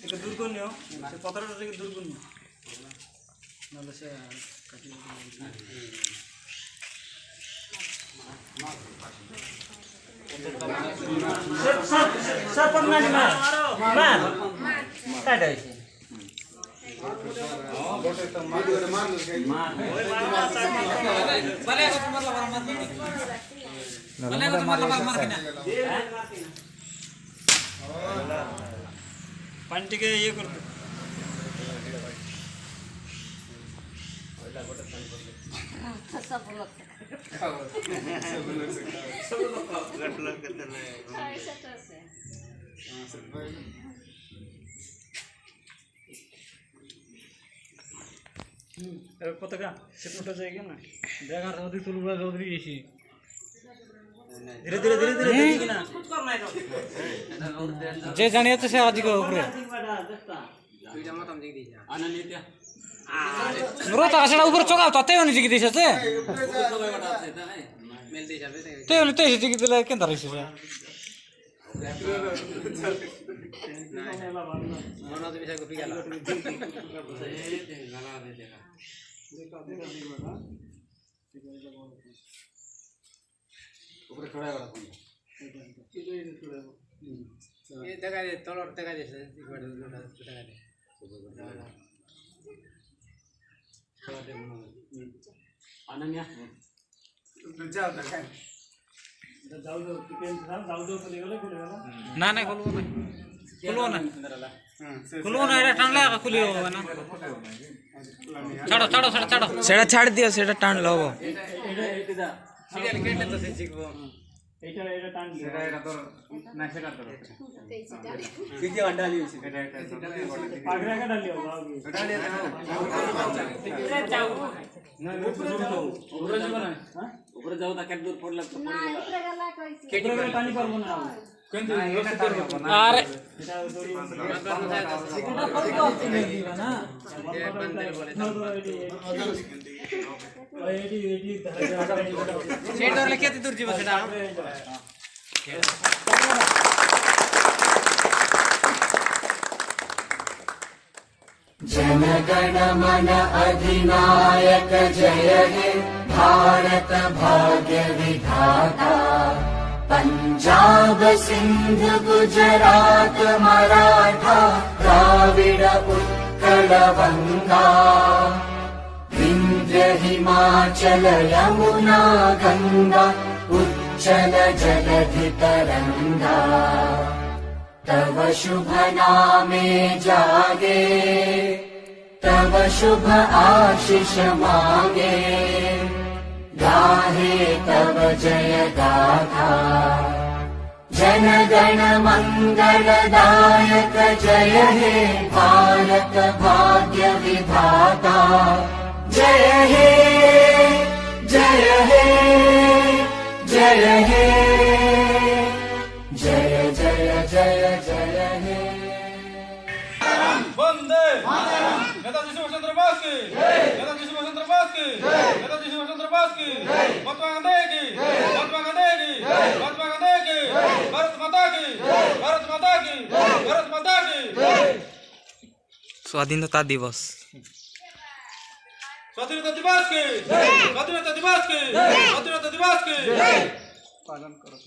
এটা দুর্গণ্য সে কথাটা থেকে দুর্গণ্য নাহলে সে কাটিয়ে সব পন্নানি মা মা কাটা হইছে বটে তো মা ওই মারলা চার বলে কত মারলা মার কিনা পানিটিকে ইয়ে করতে পতাকা সে ফুটো জায়গা না দেখা রৌদ্রি তুলবা রৌদ্রি এসি ধীরে ধীরে ধীরে ধীরে দেখি না যে জানিয়ে তো সে আজকে উপরে দুইটা মতম দিকে দিছে আনন্দিতা নুরো তো আসলে উপরে চোকাও তো তেও নিয়ে দিকে দিছে তে উপরে চোকাওটা আছে তাই মেল দিয়ে যাবে তেও তে দিকে দিলে কেন ধরিছে মনে তো বিষয় কপি গেল উপরে ছড়ায় বড় কোন এই দেখা দে তলর দেখা দিছে একবার দেখা দে अनन्या जाओ দেখা जाओ जाओ टिकेन जाओ जाओ चले गेले खुले गेल ना ना खुलो ना एटा टाण ला खुली हो ना छाड़ो छाड़ो छाड़ो सेटा छाड़ दियो सेटा टाण लो एटा सीरियल केटे तो से शिखबो एटा एटा टाण सेटा एटा तो ना सेटा तो किती अंडा लियो सेटा एटा पागरा का डालियो डालियो ना जाओ ना ऊपर जाओ हां ऊपर जाओ ता केट दूर पड़ला तो पड़ गेला केटी में पानी परबो ना केंत अरे सेटा दूर सेटा पड़को नहीं दिवा ना बंदर बोले एटी एटी सेट और लेके दूर जीव सेटा जन गण मन अधिनायक जय हे भारत भाग्य विधाता पंजाब सिंध गुजरात मराठा द्राविड उत्कल गंगा विंध्य हिमाचल यमुना गंगा उच्चल जलधि तरंगा तव शुभ नामे जागे तव शुभ आशीष मांगे गाहे तव जय गाथा जन गण मंगलदायक जय हे भारत भाग्य विधाता जय हे जय हे जय हे जय जय जय जय हे वंदे मातरम नेताजी सुभाष चंद्र बोस की जय नेताजी सुभाष चंद्र बोस की जय नेताजी सुभाष चंद्र बोस की जय महात्मा गांधी की जय महात्मा गांधी की जय महात्मा गांधी की जय भारत माता की जय भारत माता की जय भारत माता की जय स्वाधीनता दिवस स्वाधीनता दिवस की जय स्वाधीनता दिवस की जय स्वाधीनता दिवस की जय पालन करो